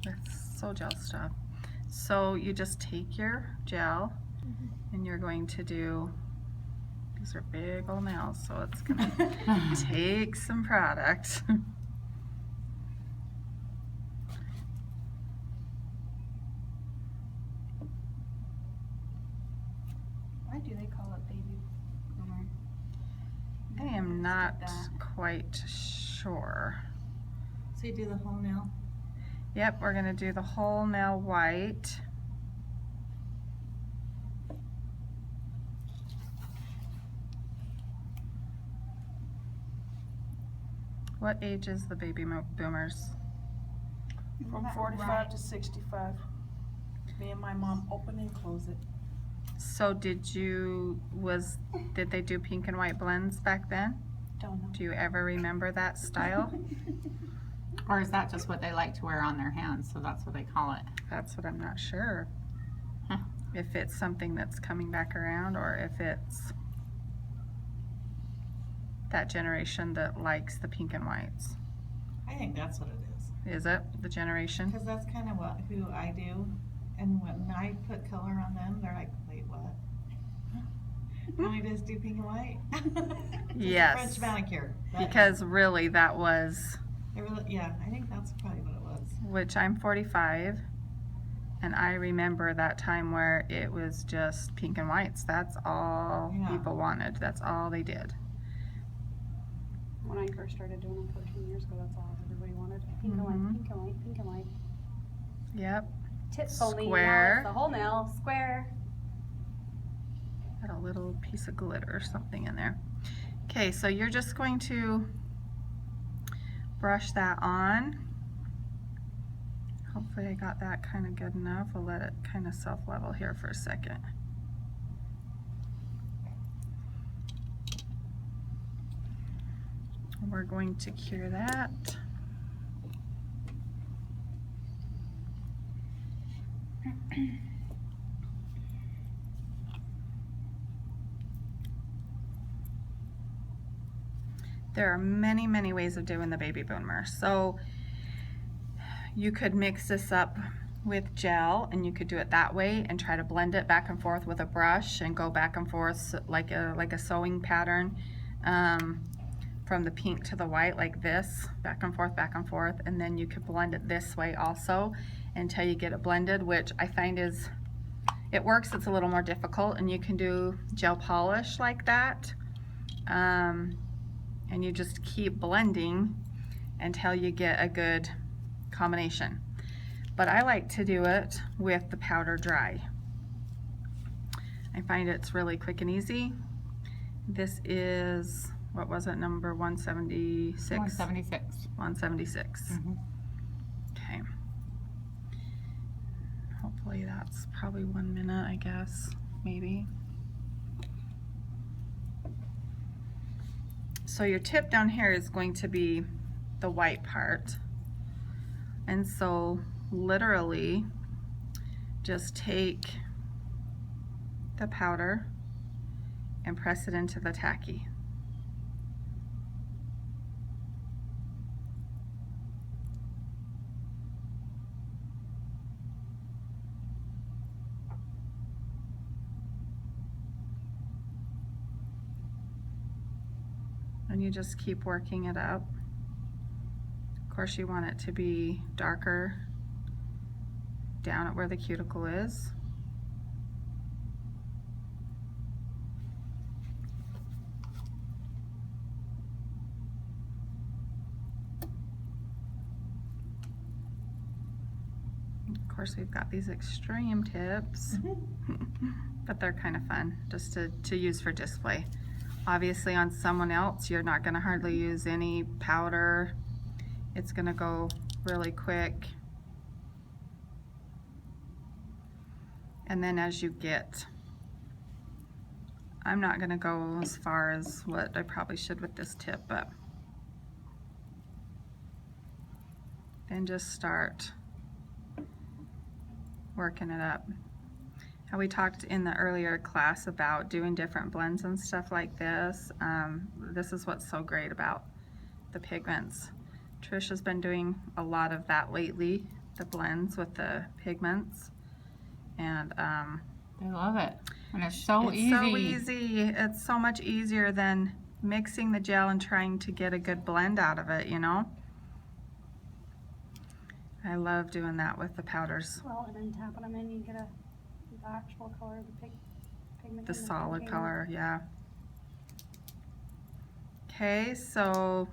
with Sogel stuff. So you just take your gel and you're going to do, these are big old nails, so it's gonna take some product. Why do they call it baby boomer? I am not quite sure. So you do the whole nail? Yep, we're gonna do the whole nail white. What age is the baby boomers? From 45 to 65. Me and my mom open and close it. So did they do pink and white blends back then? Don't know. Do you ever remember that style? Or is that just what they like to wear on their hands, so that's what they call it? That's what I'm not sure. Huh. If it's something that's coming back around or if it's that generation that likes the pink and whites. I think that's what it is. Is it the generation? Because that's kind of who I do. And when I put color on them, they're like, wait, what? Can we just do pink and white? Yes. French manicure. Because really that was, Yeah, I think that's probably what it was. which I'm 45 and I remember that time where it was just pink and whites. That's all people wanted. That's all they did. When I first started doing them 14 years ago, that's all everybody wanted. Pink and white, pink and white, pink and white. Yep. Tips only, Square. now it's the whole nail, square. Got a little piece of glitter or something in there. Okay, so you're just going to brush that on. Hopefully I got that kind of good enough. I'll let it kind of self-level here for a second. We're going to cure that. There are many, many ways of doing the baby boomer. So you could mix this up with gel and you could do it that way and try to blend it back and forth with a brush and go back and forth like a sewing pattern from the pink to the white like this, back and forth, and then you could blend it this way also until you get it blended, which I find is, it works. It's a little more difficult, and you can do gel polish like that. And you just keep blending until you get a good combination. But I like to do it with the powder dry. I find it's really quick and easy. This is, what was it, number 176? 176. 176. Okay. Hopefully that's probably 1 minute, I guess, maybe. So your tip down here is going to be the white part. And so literally just take the powder and press it into the tacky. And you just keep working it up. Of course, you want it to be darker down at where the cuticle is. Of course, we've got these extreme tips, but they're kind of fun just to use for display. Obviously on someone else, you're not gonna hardly use any powder. It's gonna go really quick. And then as you get, I'm not gonna go as far as what I probably should with this tip, but then just start working it up. How we talked in the earlier class about doing different blends and stuff like this. This is what's so great about the pigments. Trisha's been doing a lot of that lately the blends with the pigments. And They love it. And it's so it's easy. so easy. It's so much easier than mixing the gel and trying to get a good blend out of it, you know? I love doing that with the powders. Well, and then tapping them in, you get the actual color, the pigment. The in solid container. color, yeah. Okay, so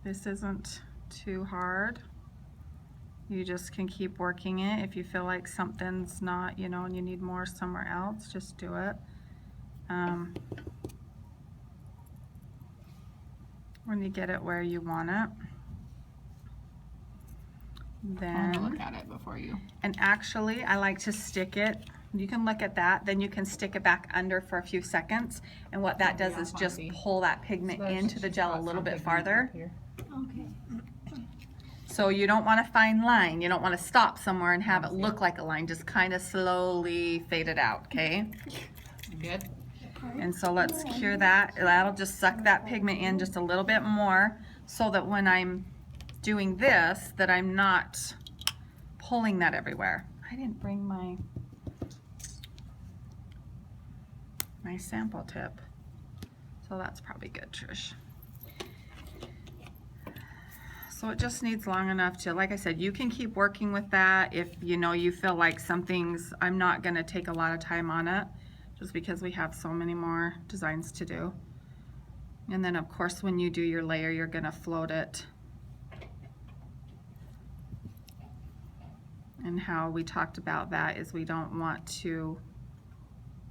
this isn't too hard. You just can keep working it. If you feel like something's not, you know, and you need more somewhere else, just do it. When you get it where you want it. I want to Then, look at it before you. and actually I like to stick it. You can look at that, then you can stick it back under for a few seconds, and what that does Yeah, is I just see. pull that pigment So there's- into the she's gel a got little some bit pigment farther. up here. Okay. So you don't want a fine line. You don't want to stop somewhere and have I it see. look like a line. Just kind of slowly fade it out, okay? Good. And so let's cure that. That'll just suck that pigment in just a little bit more so that when I'm doing this, that I'm not pulling that everywhere. I didn't bring my sample tip. So that's probably good, Trish. So it just needs long enough to, like I said, you can keep working with that if you know you feel like something's, I'm not going to take a lot of time on it just because we have so many more designs to do. And then of course when you do your layer, you're going to float it. And how we talked about that is we don't want to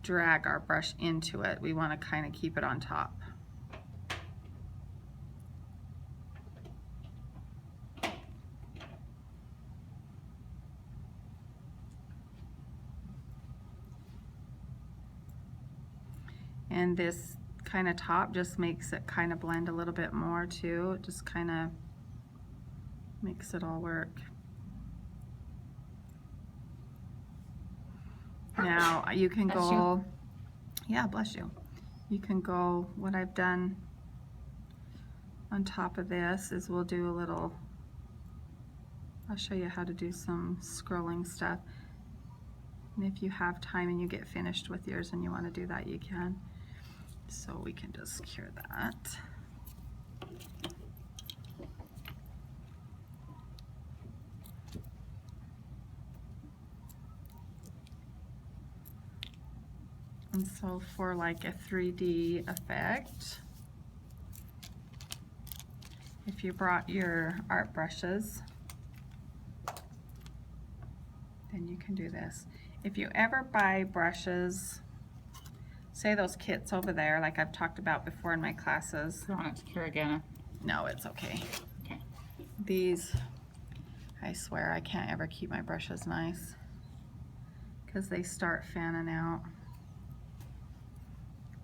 drag our brush into it. We want to kind of keep it on top. And this kind of top just makes it kind of blend a little bit more too. It just kind of makes it all work. Now you can Bless go, yeah, bless you. You can go, what I've done on top of this is we'll do a little, I'll show you how to do some scrolling stuff. And if you have time and you get finished with yours and you want to do that, you can. So we can just cure that. And so for like a 3D effect, if you brought your art brushes, then you can do this. If you ever buy brushes, say those kits over there, like I've talked about before in my classes. You want it to cure again? No, it's okay. Okay. These, I swear I can't ever keep my brushes nice because they start fanning out.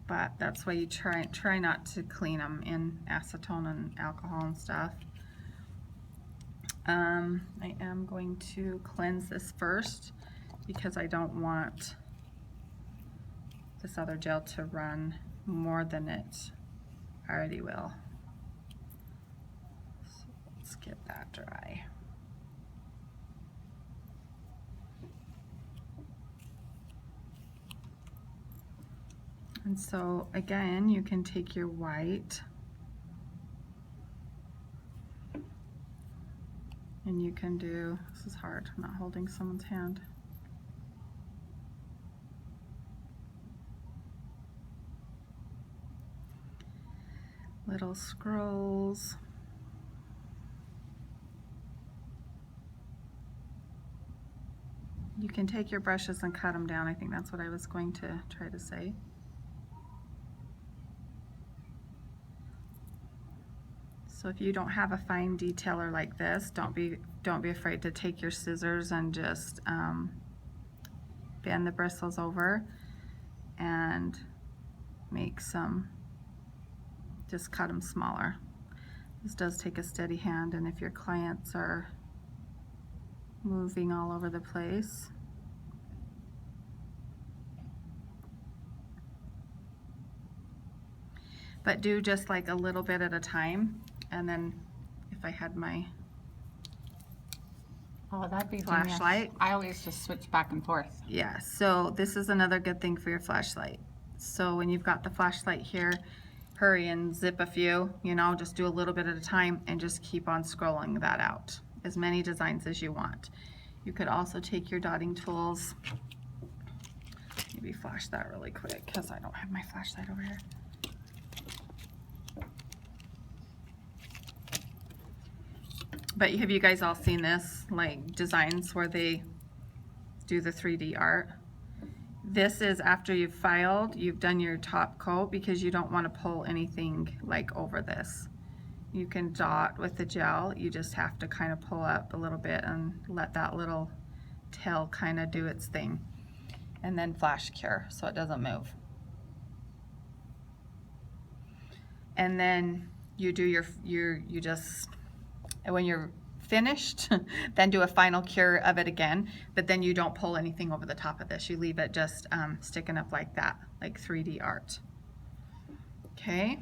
But that's why you try not to clean them in acetone and alcohol and stuff. I am going to cleanse this first because I don't want this other gel to run more than it already will. So let's get that dry. And so again, you can take your white and you can do, this is hard, I'm not holding someone's hand. Little scrolls. You can take your brushes and cut them down. I think that's what I was going to try to say. So if you don't have a fine detailer like this, don't be afraid to take your scissors and just bend the bristles over and make some, just cut them smaller. This does take a steady hand, and if your clients are moving all over the place, but do just like a little bit at a time. And then if I had my Oh, that'd be flashlight. genius. I always just switch back and forth. Yeah, so this is another good thing for your flashlight. So when you've got the flashlight here, hurry and zip a few, you know, just do a little bit at a time and just keep on scrolling that out. As many designs as you want. You could also take your dotting tools. Maybe flash that really quick because I don't have my flashlight over here. But have you guys all seen this, like designs where they do the 3D art? This is after you've filed, you've done your top coat because you don't want to pull anything like over this. You can dot with the gel, you just have to kind of pull up a little bit and let that little tail kind of do its thing. And then flash cure so it doesn't move. And then you do you just, when you're finished, then do a final cure of it again, but then you don't pull anything over the top of this. You leave it just sticking up like that, like 3D art. Okay.